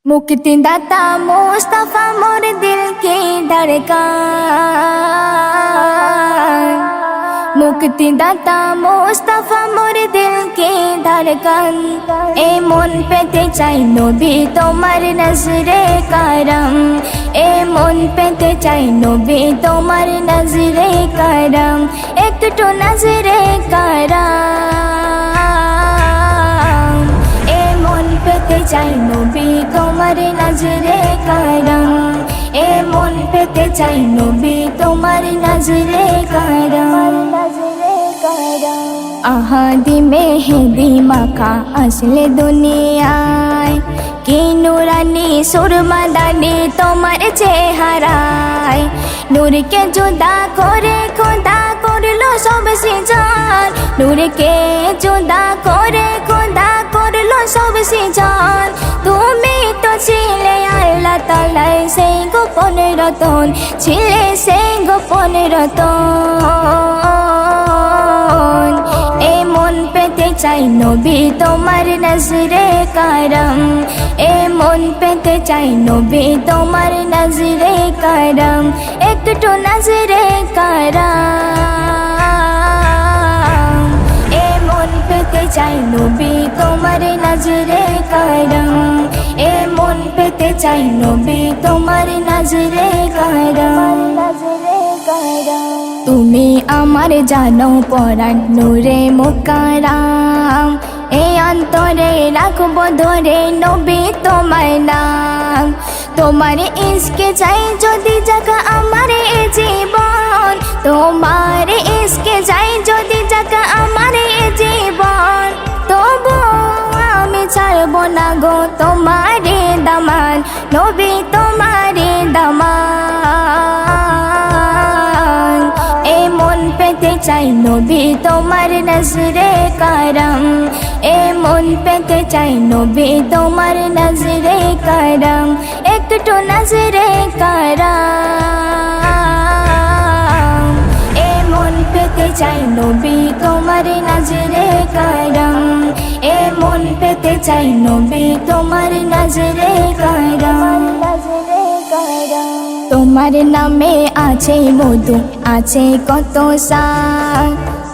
मुक्तिदाता मुस्तफा मोर दिल की धड़कन, मुक्तिदाता मुस्तफा मोर दिल की धड़कन। ए मन पेते चाই নবী তোমার নজরে করম, এ মন পেতে চাই নবী তোমার নজরে করম, একটু নজরে করম। এ মন পেতে চাই নবী তোমার নজরে করম, এ মন পেতে চাই নবী তোমার নজরে করম। আহাদি মেহেদি মাখা আসলে দুনিয়ায়, কি নুরানি সুরমাদানি তোমার চেহারায়। নূরকে জুদা করে খোদা করলো সব সৃজন, নূরকে জুদা করে খোদা করলো সব সৃজন। তুমি তো ছিলে আল্লাহ তাআলার সেই গোপন রতন, ছিলে সেই গোপন রতন। এ মন পেতে চাই নবী তোমার নজরে করম, এ মন পেতে চাই নবী তোমার নজরে করম, একটু নজরে করম। এ মন পেতে চাই নবী তোমার নজরে করম, এ মন পেতে চাই নবী তোমার নজরে করম। তুমি আমার জানো পরাণ নূরে মুকাররম, এই অন্তরে রাখবো ধরে নবী তোমার নাম। তোমার ইশকে চাই যদি জাগা আমার এ জীবন, তোমার ইশকে চাই যদি জাগা আমার এ জীবন। তবু আমি ছাড়বো না গো তোমারে দামান, নবী তোমারে দামান। এ মন পেতে চাই নবী তোমার নজরে করম, এ মন পেতে চাই নবী তোমার নজরে করম, একটু নজরে করম। এ মন পেতে চাই নবী তোমার নজরে করম, এ মন পেতে চাই নবী তোমার নজরে করম। তোমার নামে আছে মধু আছে কত সার,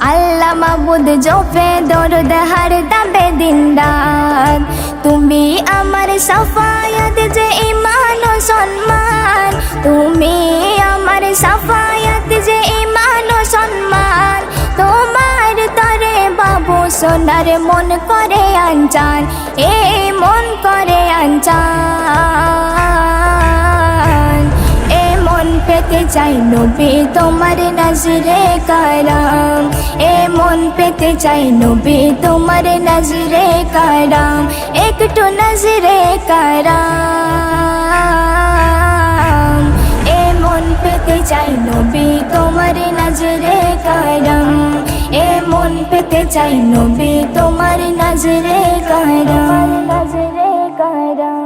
আল্লাহ মাবুদ জপে দরুদ হরদম দিন রাত। তুমি আমার সাফায়াত যে ঈমান ও সম্মান, তুমি আমার সাফায়াত যে ঈমান ও সম্মান। তোমার তরে বাবু সোনার মন করে আনচান, এ মন করে আনচান। এ মন পেতে চাই নবী তোমার নজরে করম, এ মন পেতে চাই নবী তোমার নজরে করম, একটু নজরে করম। এ মন পেতে চাই নবী তোমার নজরে করম, এ মন পেতে চাই নবী তোমার নজরে করম, নজরে করম।